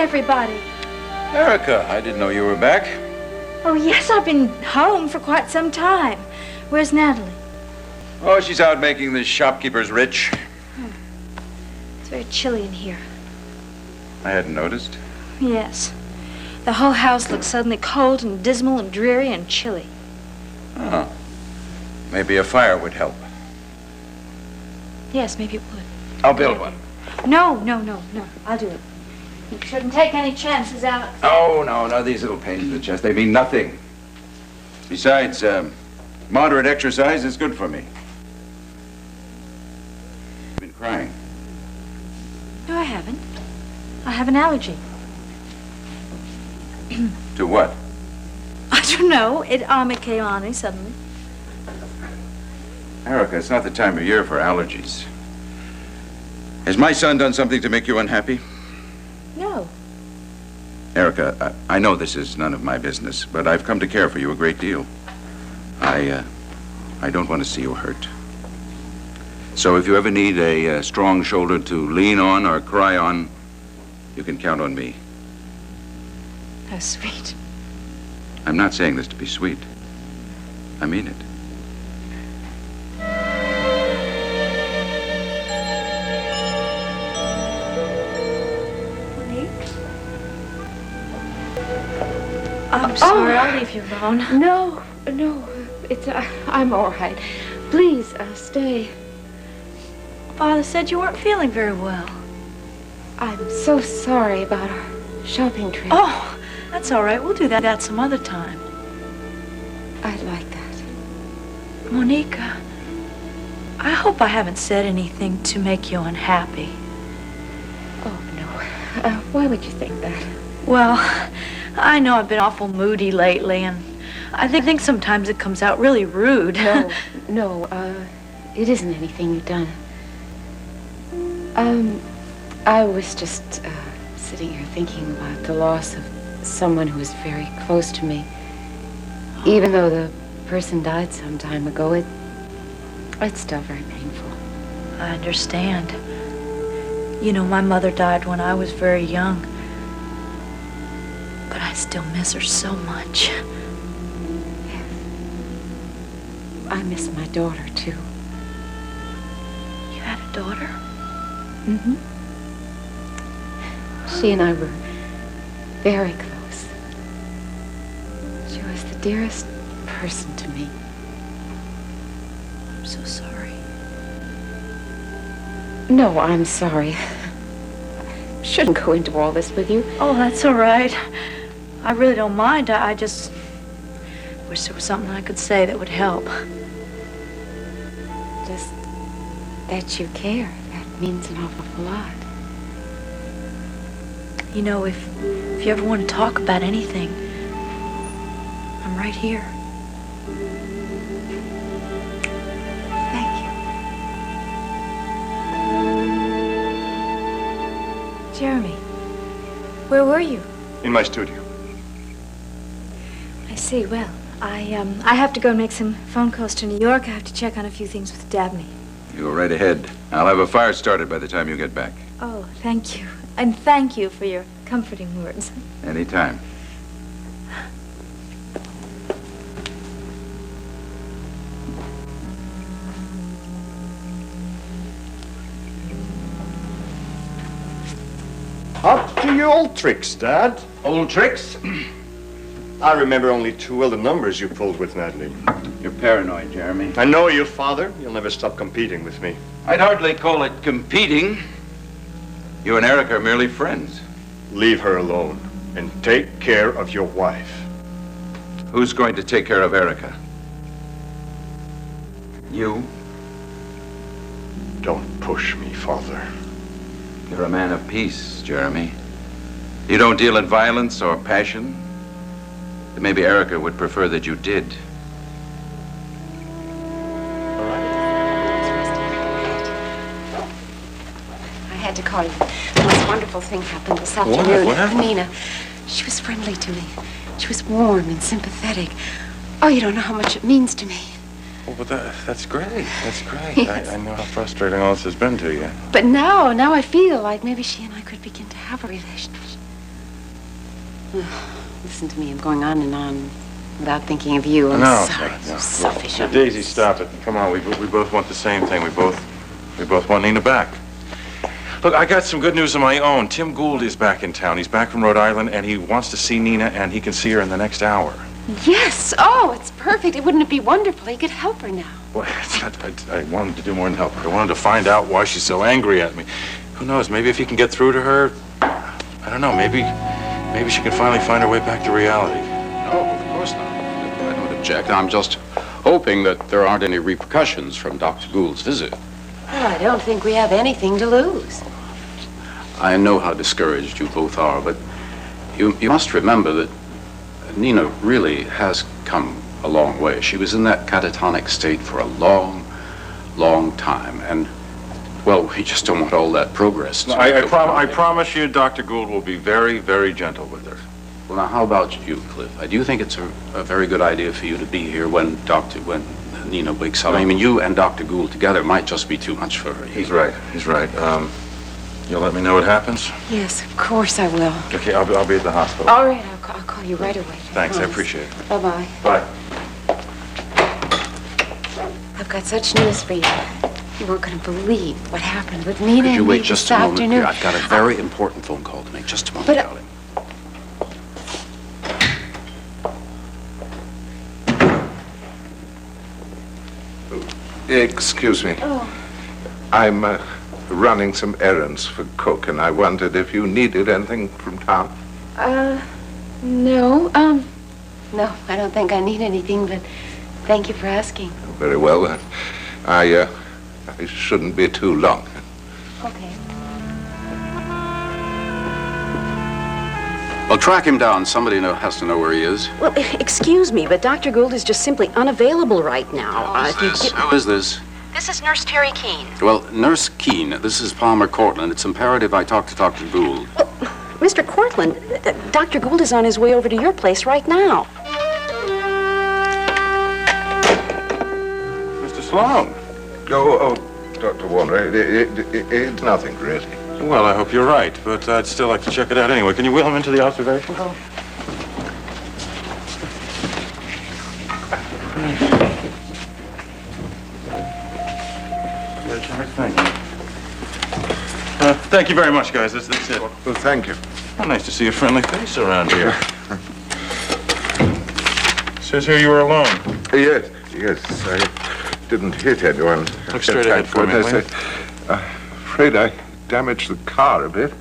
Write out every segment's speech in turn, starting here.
everybody? Erica, I didn't know you were back. Oh, yes, I've been home for quite some time. Where's Natalie? Oh, she's out making the shopkeepers rich. It's very chilly in here. I hadn't noticed. Yes. The whole house looks suddenly cold and dismal and dreary and chilly. Oh. Maybe a fire would help. Yes, maybe it would. I'll build one. No. I'll do it. You shouldn't take any chances, Alex. Oh, no, these little pains in the chest, they mean nothing. Besides, moderate exercise is good for me. You've been crying. No, I haven't. I have an allergy. To what? I don't know. It came on me suddenly. Erica, it's not the time of year for allergies. Has my son done something to make you unhappy? No. Erica, I know this is none of my business, but I've come to care for you a great deal. I don't want to see you hurt. So if you ever need a strong shoulder to lean on or cry on, you can count on me. How sweet. I'm not saying this to be sweet. I mean it. I'm sorry, I'll leave you alone. No, it's, I'm all right. Please, stay. Father said you weren't feeling very well. I'm so sorry about our shopping trip. Oh, that's all right. We'll do that some other time. I'd like that. Monica, I hope I haven't said anything to make you unhappy. Oh, no. Why would you think that? Well, I know I've been awful moody lately, and I think sometimes it comes out really rude. No, it isn't anything you've done. I was just sitting here thinking about the loss of someone who was very close to me. Even though the person died some time ago, it's still very painful. I understand. You know, my mother died when I was very young. But I still miss her so much. Yes. I miss my daughter, too. You had a daughter? Mm-hmm. She and I were very close. She was the dearest person to me. I'm so sorry. No, I'm sorry. Shouldn't go into all this with you. Oh, that's all right. I really don't mind. I just wish there was something I could say that would help. Just that you care. That means an awful lot. You know, if you ever want to talk about anything, I'm right here. Thank you. Jeremy, where were you? In my studio. I see. Well, I have to go and make some phone calls to New York. I have to check on a few things with Dabney. You go right ahead. I'll have a fire started by the time you get back. Oh, thank you. And thank you for your comforting words. Anytime. Up to your old tricks, Dad. Old tricks? I remember only too well the numbers you pulled with Natalie. You're paranoid, Jeremy. I know you, Father. You'll never stop competing with me. I'd hardly call it competing. You and Eric are merely friends. Leave her alone and take care of your wife. Who's going to take care of Erica? You? Don't push me, Father. You're a man of peace, Jeremy. You don't deal in violence or passion. But maybe Erica would prefer that you did. I had to call you. The most wonderful thing happened this afternoon. What happened? Nina, she was friendly to me. She was warm and sympathetic. Oh, you don't know how much it means to me. Oh, but that's great. That's great. Yes. I know how frustrating all this has been to you. But now I feel like maybe she and I could begin to have a relationship. Listen to me. I'm going on and on without thinking of you. I'm No, sorry. no. So selfish. Daisy, stop it. Come on, we both want the same thing. We both want Nina back. Look, I got some good news of my own. Tim Gould is back in town. He's back from Rhode Island, and he wants to see Nina, and he can see her in the next hour. Yes. Oh, it's perfect. Wouldn't it be wonderful? He could help her now. Well, I wanted to do more than help her. I wanted to find out why she's so angry at me. Who knows? Maybe if he can get through to her, I don't know. Maybe she can finally find her way back to reality. No, of course not. I don't object. I'm just hoping that there aren't any repercussions from Dr. Gould's visit. Well, I don't think we have anything to lose. I know how discouraged you both are, but you must remember that Nina really has come a long way. She was in that catatonic state for a long, long time, and, well, we just don't want all that progress. I promise you Dr. Gould will be very, very gentle with her. Well, now, how about you, Cliff? Do you think it's a very good idea for you to be here when Nina wakes up? I mean, you and Dr. Gould together might just be too much for her. He's right. You'll let me know what happens? Yes, of course I will. Okay, I'll be at the hospital. All right, I'll call you right away. Thanks, I appreciate it. Bye-bye. Bye. I've got such news for you. You weren't going to believe what happened with Nina Could you and wait me just this a moment? afternoon. I've got a very important phone call to make. Just a moment, But, darling. Excuse me. I'm running some errands for Cook, and I wondered if you needed anything from town. No, no, I don't think I need anything, but thank you for asking. Very well. I shouldn't be too long. Okay. Well, track him down. Somebody has to know where he is. Well, excuse me, but Dr. Gould is just simply unavailable right now. Who is this? This is Nurse Terry Keene. Well, Nurse Keene, this is Palmer Cortland. It's imperative I talk to Dr. Gould. Mr. Cortland, Dr. Gould is on his way over to your place right now. Mr. Sloan. Oh, Dr. Warner, it's nothing really. Well, I hope you're right, but I'd still like to check it out anyway. Can you wheel him into the observation room? Thank you very much, guys. That's it. Well, thank you. Well, nice to see a friendly face around here. Says here you were alone. Yes, I didn't hit anyone. Look straight ahead for me, will you? Afraid I damaged the car a bit.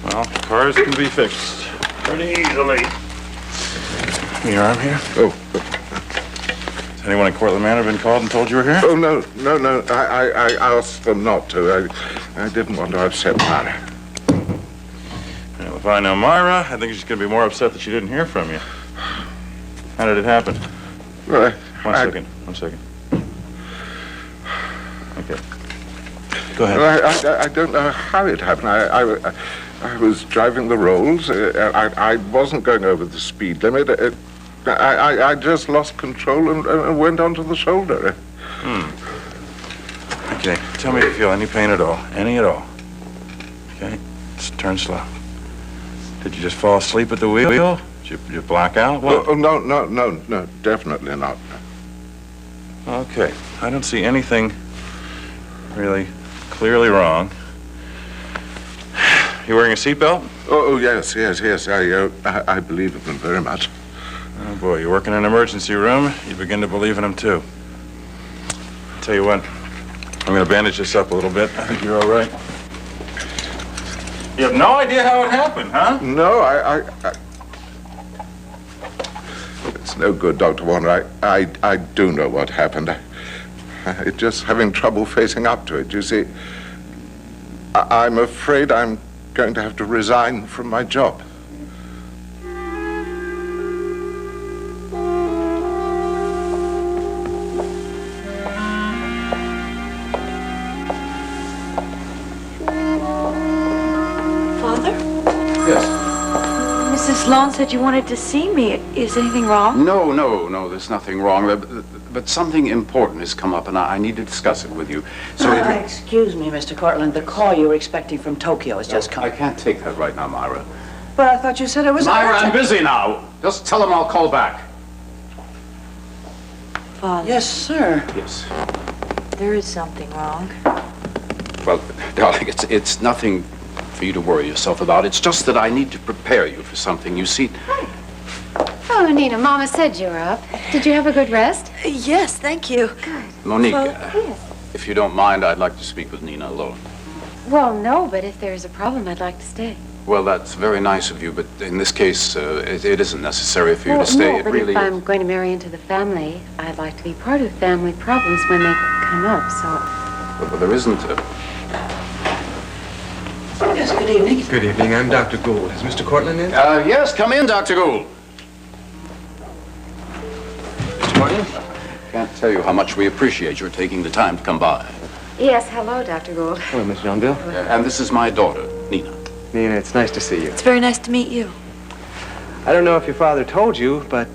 Well, cars can be fixed pretty easily. Your arm here? Oh. Has anyone in Cortland Manor been called and told you were here? Oh, no. I asked them not to. I didn't want to upset Myra. Well, if I know Myra, I think she's going to be more upset that she didn't hear from you. How did it happen? Well, One second. Okay. Go ahead. I don't know how it happened. I was driving the rolls. I wasn't going over the speed limit. I just lost control and went onto the shoulder. Okay. Tell me if you feel any pain at all. Any at all. Okay? Just turn slow. Did you just fall asleep at the wheel? Did you black out? What? Oh, no, definitely not. Okay. I don't see anything really clearly wrong. You wearing a seatbelt? Oh, yes. I believe in them very much. Oh, boy, you work in an emergency room, you begin to believe in them, too. Tell you what, I'm going to bandage this up a little bit. I think you're all right. You have no idea how it happened, huh? No, it's no good, Dr. Warner. I do know what happened. I just having trouble facing up to it. You see, I'm afraid I'm going to have to resign from my job. Father? Yes. Mrs. Sloan said you wanted to see me. Is anything wrong? No, there's nothing wrong. but something important has come up, and I need to discuss it with you. So Excuse me, Mr. Cortland. The call you were expecting from Tokyo has just come. I can't take that right now, Myra. But I thought you said it was Myra, I'm urgent. busy now. Just tell him I'll call back. Father, Yes, sir. Yes. there is something wrong. Well, darling, it's nothing for you to worry yourself about. It's just that I need to prepare you for something. You see, Oh, Nina, Mama said you were up. Did you have a good rest? Yes, thank you. Monique, Yes. if you don't mind, I'd like to speak with Nina alone. Well, no, but if there's a problem, I'd like to stay. Well, that's very nice of you, but in this case, it isn't necessary for you Well, to stay. no, It but really if I'm going to marry into the family, I'd like to be part of family problems when they come up, so... Well, there isn't a... Yes, good evening. Good evening. I'm Dr. Gould. Is Mr. Cortland in? Yes, come in, Dr. Gould. Mr. Cortland? Can't tell you how much we appreciate your taking the time to come by. Yes, hello, Dr. Gould. Hello, Miss Johnville. And this is my daughter, Nina. Nina, it's nice to see you. It's very nice to meet you. I don't know if your father told you, but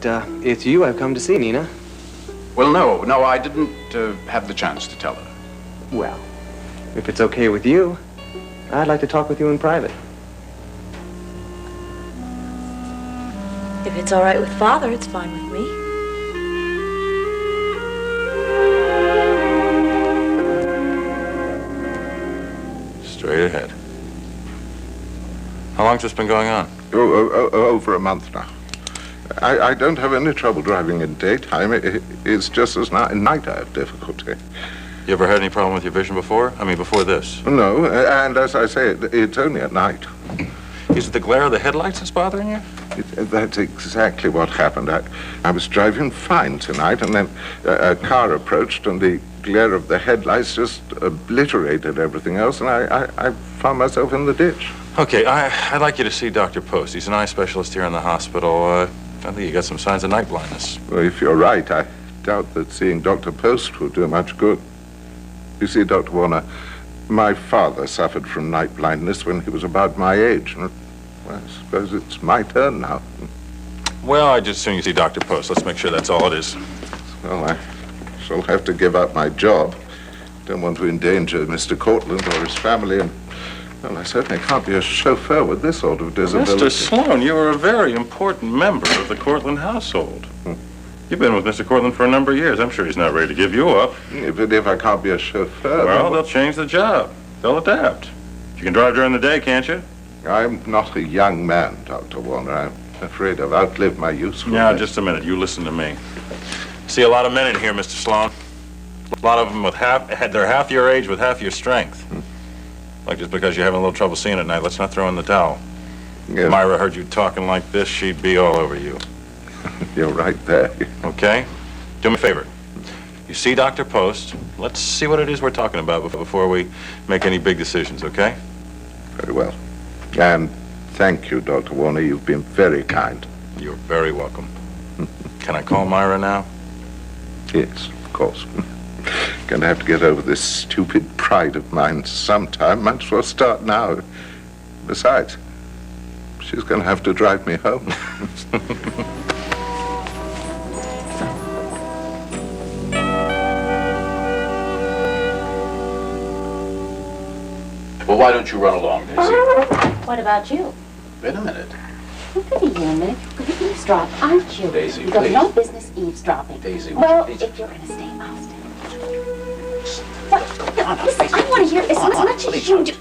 it's you I've come to see, Nina. Well, no, I didn't have the chance to tell her. Well, if it's okay with you, I'd like to talk with you in private. If it's all right with Father, it's fine with me. Straight ahead. How long's this been going on? Over a month now. I don't have any trouble driving in daytime. It's just as night I have difficulty. You ever had any problem with your vision before? I mean, before this? No, and as I say, it's only at night. Is it the glare of the headlights that's bothering you? That's exactly what happened. I was driving fine tonight, and then a car approached, and the glare of the headlights just obliterated everything else, and I found myself in the ditch. Okay, I'd like you to see Dr. Post. He's an eye specialist here in the hospital. I think you got some signs of night blindness. Well, if you're right, I doubt that seeing Dr. Post will do much good. You see, Dr. Warner, my father suffered from night blindness when he was about my age, and well, I suppose it's my turn now. Well, I'd just soon you see Dr. Post. Let's make sure that's all it is. Well, I shall have to give up my job. Don't want to endanger Mr. Cortland or his family, and well, I certainly can't be a chauffeur with this sort of disability. Mr. Sloan, you are a very important member of the Cortland household. You've been with Mr. Cortland for a number of years. I'm sure he's not ready to give you up. But if I can't be a chauffeur... Well, then they'll change the job. They'll adapt. You can drive during the day, can't you? I'm not a young man, Dr. Warner. I'm afraid I've outlived my usefulness. Now, just a minute. You listen to me. See a lot of men in here, Mr. Sloan. A lot of them they're half your age with half your strength. Like, just because you're having a little trouble seeing at night, let's not throw in the towel. Yes. Myra heard you talking like this, she'd be all over you. You're right there. Okay? Do me a favor. You see Dr. Post. Let's see what it is we're talking about before we make any big decisions, okay? Very well. And thank you, Dr. Warner. You've been very kind. You're very welcome. Can I call Myra now? Yes, of course. Going to have to get over this stupid pride of mine sometime. Might as well start now. Besides, she's going to have to drive me home. Well, why don't you run along, Daisy? What about you? Wait a minute. Wait a minute. You're going to eavesdrop, aren't you? Daisy, You've got please. no business eavesdropping. Daisy, would well, you please... if you're going to stay, I'll stay. What? Listen, I want to hear as much as you do.